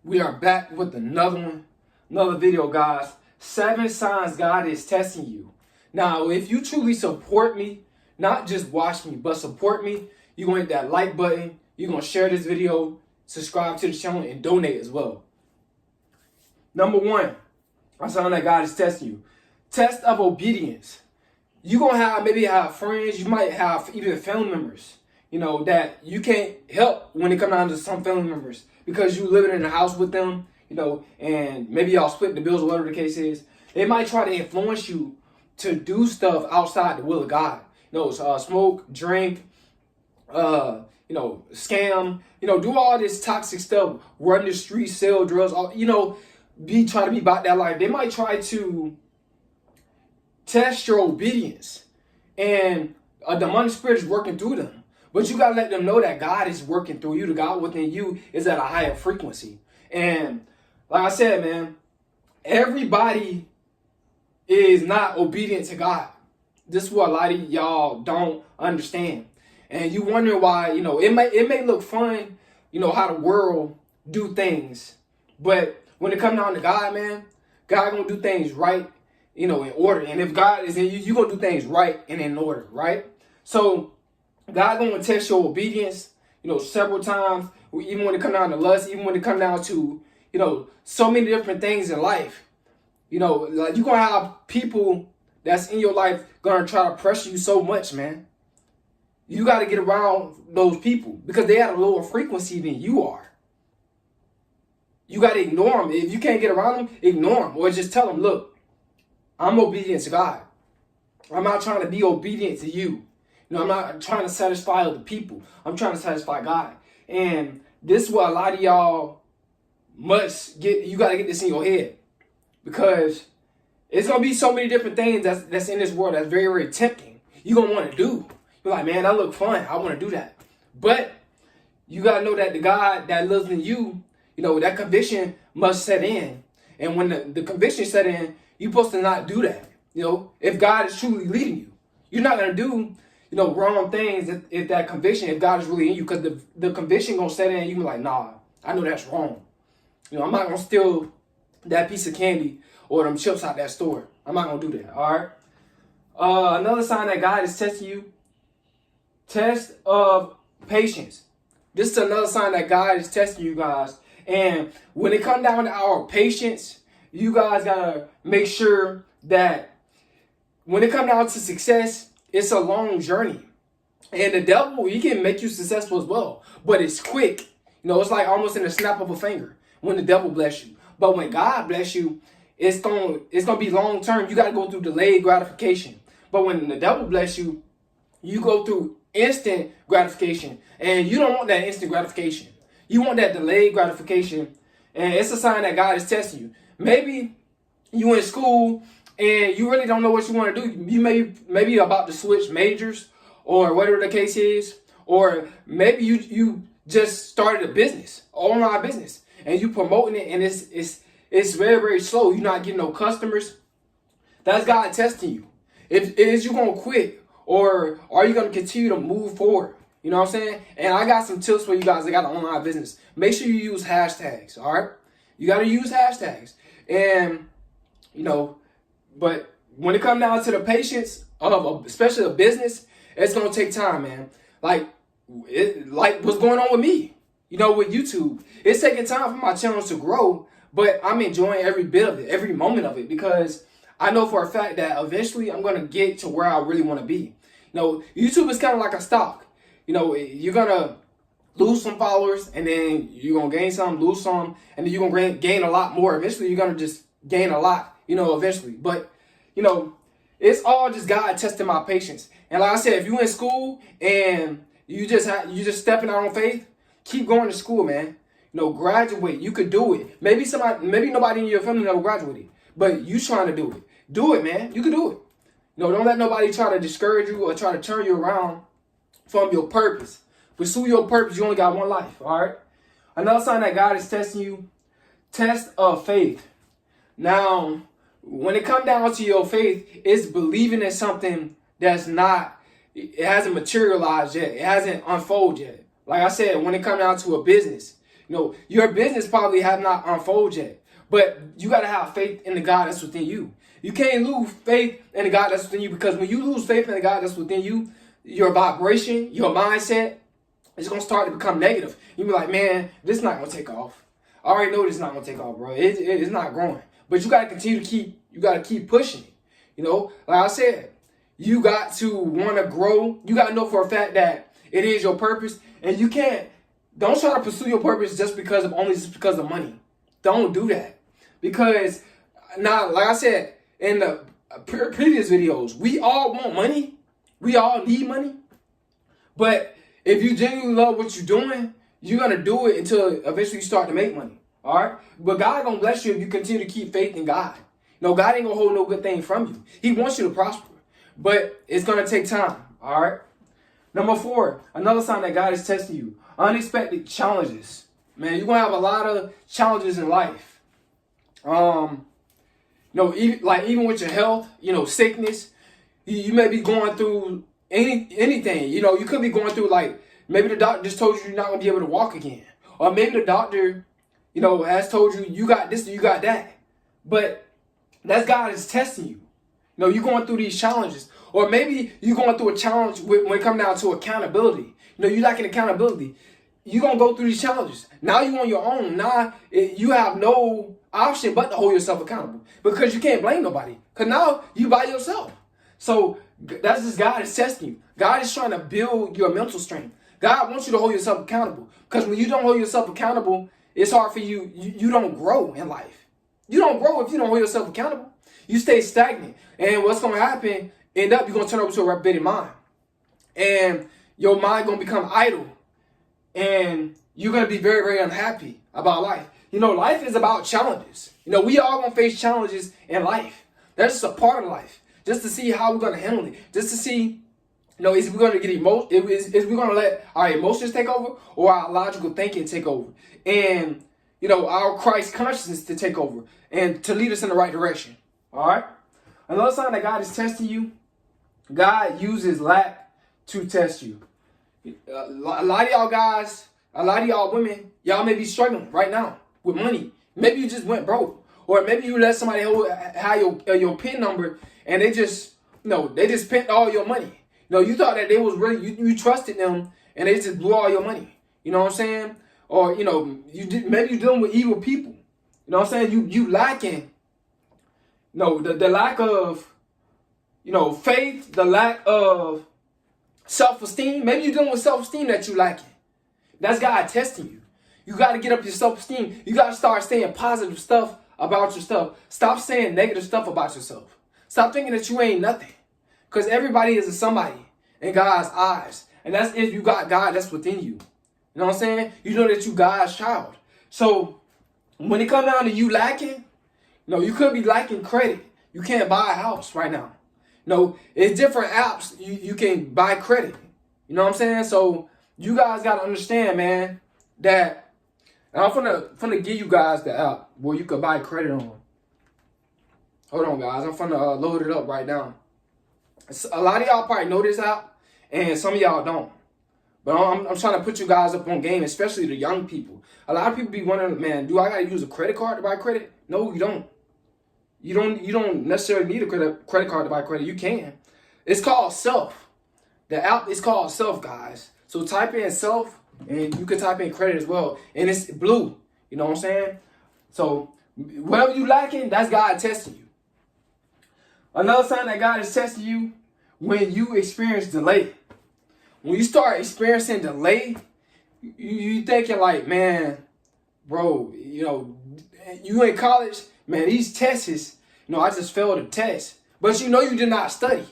We are back with another one, another video, guys. 7 signs God is testing you. Now, if you truly support me, not just watch me, but support me, you're going to hit that like button. You're going to share this video, subscribe to the channel, and donate as well. Number 1, a sign that God is testing you. Test of obedience. You're going to maybe have friends, you might have even family members, that you can't help when it comes down to some family members because you living in a house with them, and maybe y'all split the bills or whatever the case is. They might try to influence you to do stuff outside the will of God. Smoke, drink, scam, do all this toxic stuff, run the streets, sell drugs, try to be about that life. They might try to test your obedience, and a demonic spirit is working through them. But you got to let them know that God is working through you. The God within you is at a higher frequency. And like I said, man, everybody is not obedient to God. This is what a lot of y'all don't understand. And you wonder why, it may look fun, how the world do things. But when it comes down to God, man, God going to do things right, in order. And if God is in you, you're going to do things right and in order, right? So God going to test your obedience, several times, even when it comes down to lust, even when it comes down to, so many different things in life. Like you're going to have people that's in your life going to try to pressure you so much, man. You got to get around those people because they at a lower frequency than you are. You got to ignore them. If you can't get around them, ignore them. Or just tell them, look, I'm obedient to God. I'm not trying to be obedient to you. I'm not trying to satisfy other people. I'm trying to satisfy God. And this is what a lot of y'all must get. You got to get this in your head. Because it's going to be so many different things that's in this world that's very, very tempting. You're going to want to do. You're like, man, that look fun. I want to do that. But you got to know that the God that lives in you, that conviction must set in. And when the conviction set in, you're supposed to not do that. If God is truly leading you, you're not going to do wrong things if that conviction, if God is really in you, because the conviction going to set in and you be like, nah, I know that's wrong. I'm not going to steal that piece of candy or them chips out that store. I'm not going to do that, all right? Another sign that God is testing you, test of patience. This is another sign that God is testing you guys. And when it comes down to our patience, you guys got to make sure that when it comes down to success, it's a long journey. And the devil, he can make you successful as well. But it's quick. It's like almost in the snap of a finger when the devil bless you. But when God bless you, it's gonna be long term. You got to go through delayed gratification. But when the devil bless you, you go through instant gratification. And you don't want that instant gratification. You want that delayed gratification. And it's a sign that God is testing you. Maybe you in school and you really don't know what you want to do. You maybe you're about to switch majors or whatever the case is. Or maybe you just started a business, online business, and you promoting it and it's very, very slow. You're not getting no customers. That's God testing you. Is you going to quit or are you going to continue to move forward? You know what I'm saying? And I got some tips for you guys that got an online business. Make sure you use hashtags, all right? You got to use hashtags. And, but when it comes down to the patience of especially a business, it's going to take time, man. Like what's going on with me, with YouTube. It's taking time for my channel to grow, but I'm enjoying every bit of it, every moment of it, because I know for a fact that eventually I'm going to get to where I really want to be. YouTube is kind of like a stock. You're going to lose some followers, and then you're going to gain some, lose some, and then you're going to gain a lot more. Eventually, you're going to just gain a lot, eventually. But, it's all just God testing my patience. And like I said, if you're in school and you just stepping out on faith, keep going to school, man. Graduate. You could do it. Maybe nobody in your family never graduated, but you trying to do it. Do it, man. You can do it. Don't let nobody try to discourage you or try to turn you around from your purpose. Pursue your purpose. You only got one life, all right? Another sign that God is testing you, test of faith. Now, when it comes down to your faith, it's believing in something that's not, it hasn't materialized yet. It hasn't unfolded yet. Like I said, when it comes down to a business, You know, your business probably have not unfolded yet, but you got to have faith in the God that's within you. You can't lose faith in the God that's within you, because when you lose faith in the God that's within you, your vibration, your mindset, it's going to start to become negative. You be like, man, this is not going to take off. I already know this is not going to take off, bro. It's not growing. But you got to continue to keep pushing it. You know, like I said, you got to want to grow. You got to know for a fact that it is your purpose. And don't try to pursue your purpose just because of money. Don't do that. Because now, like I said in the previous videos, we all want money. We all need money. But if you genuinely love what you're doing, you're going to do it until eventually you start to make money. All right? But God going to bless you if you continue to keep faith in God. No, God ain't going to hold no good thing from you. He wants you to prosper. But it's going to take time. All right? Number 4, another sign that God is testing you. Unexpected challenges. Man, you're going to have a lot of challenges in life. Even with your health, sickness, you may be going through anything. You could be going through, like, maybe the doctor just told you you're not going to be able to walk again. Or maybe the doctor, has told you you got this or you got that. But that's God is testing you. You're going through these challenges. Or maybe you're going through a challenge when it comes down to accountability. You lacking accountability. You're going to go through these challenges. Now you're on your own. Now you have no option but to hold yourself accountable. Because you can't blame nobody. Because now you by yourself. So that's just God is testing you. God is trying to build your mental strength. God wants you to hold yourself accountable. Because when you don't hold yourself accountable, it's hard for you. You don't grow in life. You don't grow if you don't hold yourself accountable. You stay stagnant. And what's going to happen, you're going to turn over to a reprobated mind. And your mind going to become idle. And you're going to be very, very unhappy about life. Life is about challenges. We all going to face challenges in life. That's just a part of life. Just to see how we're going to handle it. Just to see, is we going to get is we going to let our emotions take over or our logical thinking take over? And, our Christ consciousness to take over and to lead us in the right direction. All right? Another sign that God is testing you, God uses lack to test you. A lot of y'all guys, a lot of y'all women, y'all may be struggling right now with money. Maybe you just went broke. Or maybe you let somebody have your PIN number and they just spent all your money. You thought that they was really, you trusted them and they just blew all your money. You know what I'm saying? Or, maybe you're dealing with evil people. You know what I'm saying? You lacking, the lack of, faith, the lack of self-esteem. Maybe you're dealing with self-esteem that you lacking. That's God testing you. You got to get up your self-esteem. You got to start saying positive stuff about yourself. Stop saying negative stuff about yourself. Stop thinking that you ain't nothing. Because everybody is a somebody in God's eyes. And that's if you got God that's within you. You know what I'm saying? You know that you God's child. So when it comes down to you lacking, you could be lacking credit. You can't buy a house right now. It's different apps you can buy credit. You know what I'm saying? So you guys got to understand, man, that, and I'm finna give you guys the app where you could buy credit on. Hold on, guys. I'm finna load it up right now. A lot of y'all probably know this app, and some of y'all don't. But I'm trying to put you guys up on game, especially the young people. A lot of people be wondering, man, do I got to use a credit card to buy credit? No, you don't. You don't necessarily need a credit card to buy credit. You can. It's called Self. The app is called Self, guys. So type in Self, and you can type in credit as well. And it's blue. You know what I'm saying? So whatever you lacking, that's God testing you. Another sign that God is testing you, when you experience delay. When you start experiencing delay, you thinking like, man, bro, you in college, man, these tests, I just failed a test. But you did not study.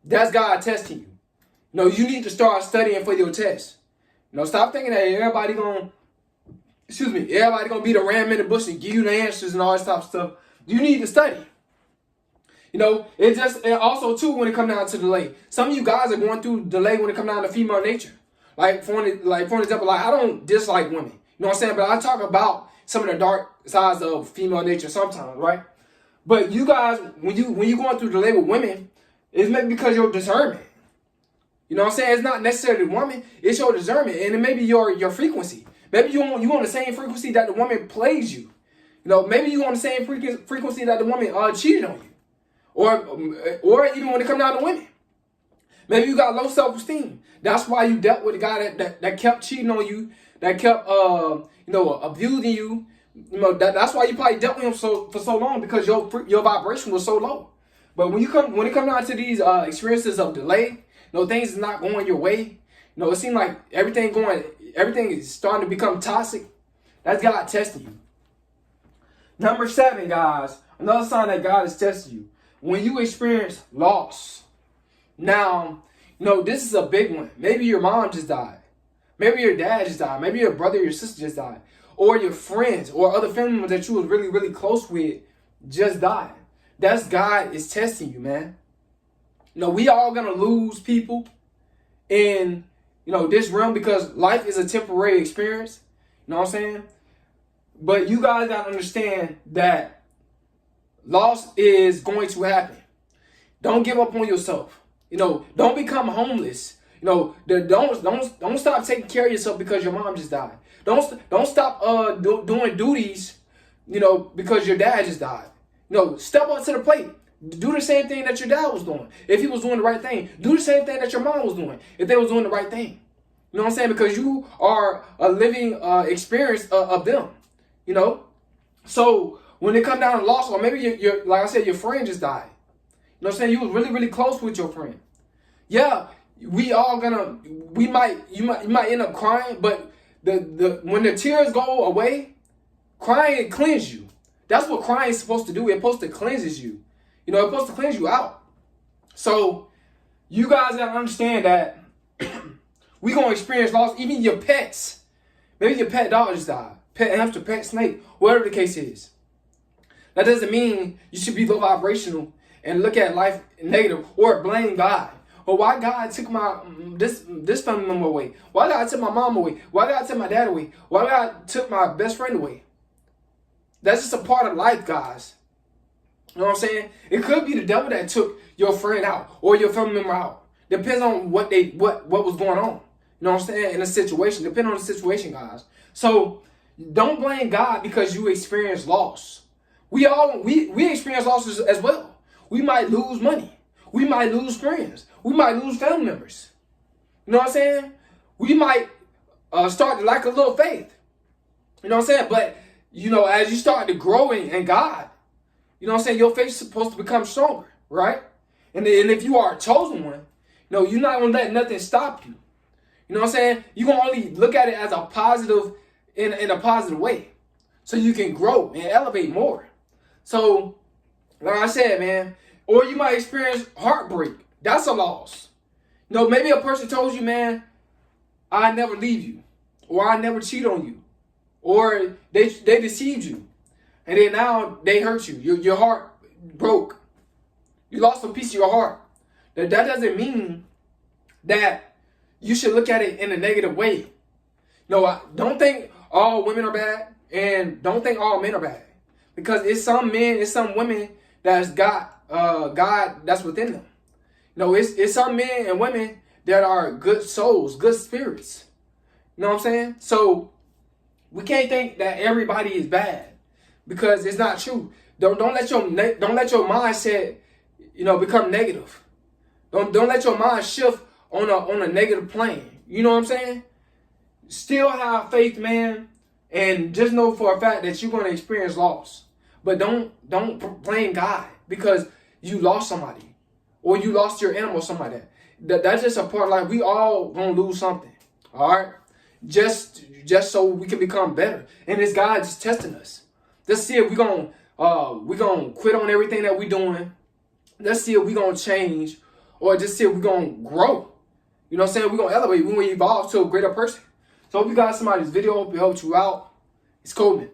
That's God testing you. You need to start studying for your test. Stop thinking that everybody gonna be the ram in the bush and give you the answers and all that type of stuff. You need to study. And also too, when it comes down to delay, some of you guys are going through delay when it comes down to female nature. Like for example, I don't dislike women. You know what I'm saying? But I talk about some of the dark sides of female nature sometimes, right? But you guys, when you going through delay with women, it's maybe because your discernment. You know what I'm saying? It's not necessarily the woman, it's your discernment, and it may be your frequency. Maybe you on the same frequency that the woman plays you. You know, maybe you on the same frequency that the woman cheated on you, or even when it comes down to women. Maybe you got low self-esteem. That's why you dealt with a guy that kept cheating on you, that kept abusing you. You know, that's why you probably dealt with him for so long, because your vibration was so low. But when it comes down to these experiences of delay, you know, things is not going your way. You know, it seems like everything is starting to become toxic. That's God testing you. Number 7, guys, another sign that God is testing you. When you experience loss. Now, you know, this is a big one. Maybe your mom just died. Maybe your dad just died. Maybe your brother or your sister just died. Or your friends or other family members that you was really, really close with just died. That's God is testing you, man. You know, we all gonna lose people in, you know, this realm, because life is a temporary experience. You know what I'm saying? But you guys gotta understand that loss is going to happen. Don't give up on yourself. You know, don't become homeless. You know, don't stop taking care of yourself because your mom just died. Don't stop doing duties, you know, because your dad just died. You know, step up to the plate. Do the same thing that your dad was doing. If he was doing the right thing, do the same thing that your mom was doing, if they was doing the right thing. You know what I'm saying? Because you are a living experience of them. You know? So when it comes down to loss, or maybe your like I said, your friend just died. You know what I'm saying? You was really, really close with your friend. Yeah, you might end up crying, but when the tears go away, crying cleanses you. That's what crying is supposed to do. It's supposed to cleanses you. You know, it's supposed to cleanse you out. So you guys gotta understand that we gonna experience loss. Even your pets. Maybe your pet dog just died. Pet hamster, pet snake, whatever the case is. That doesn't mean you should be low vibrational and look at life negative or blame God. Or why God took this family member away? Why God took my mom away? Why God took my dad away? Why God took my best friend away? That's just a part of life, guys. You know what I'm saying? It could be the devil that took your friend out or your family member out. Depends on what was going on. You know what I'm saying? In a situation. Depending on the situation, guys. So don't blame God because you experience loss. We experience losses as well. We might lose money. We might lose friends. We might lose family members. You know what I'm saying? We might start to lack a little faith. You know what I'm saying? But, you know, as you start to grow in God, you know what I'm saying, your faith is supposed to become stronger, right? And if you are a chosen one, you know, you're not going to let nothing stop you. You know what I'm saying? You're going to only look at it as a positive, in a positive way. So you can grow and elevate more. So, like I said, man, or you might experience heartbreak. That's a loss. You know, maybe a person told you, man, I never leave you. Or I never cheat on you. Or they deceived you. And then now they hurt you. Your heart broke. You lost a piece of your heart. That doesn't mean that you should look at it in a negative way. No, don't think all women are bad. And don't think all men are bad. Because it's some men, it's some women that's got God that's within them. No, it's some men and women that are good souls, good spirits. You know what I'm saying? So we can't think that everybody is bad, because it's not true. Don't let your mindset, you know, become negative. Don't let your mind shift on a negative plane. You know what I'm saying? Still have faith, man, and just know for a fact that you're going to experience loss. But don't blame God because you lost somebody or you lost your animal or something like that. That's just a part of life. We all gonna lose something. All right, just so we can become better. And it's God just testing us. Let's see if we gonna quit on everything that we doing. Let's see if we gonna change, or just see if we gonna grow. You know what I'm saying? We're gonna elevate. We're gonna evolve to a greater person. So hope you guys somebody's video. Hope it helped you out. It's Coleman.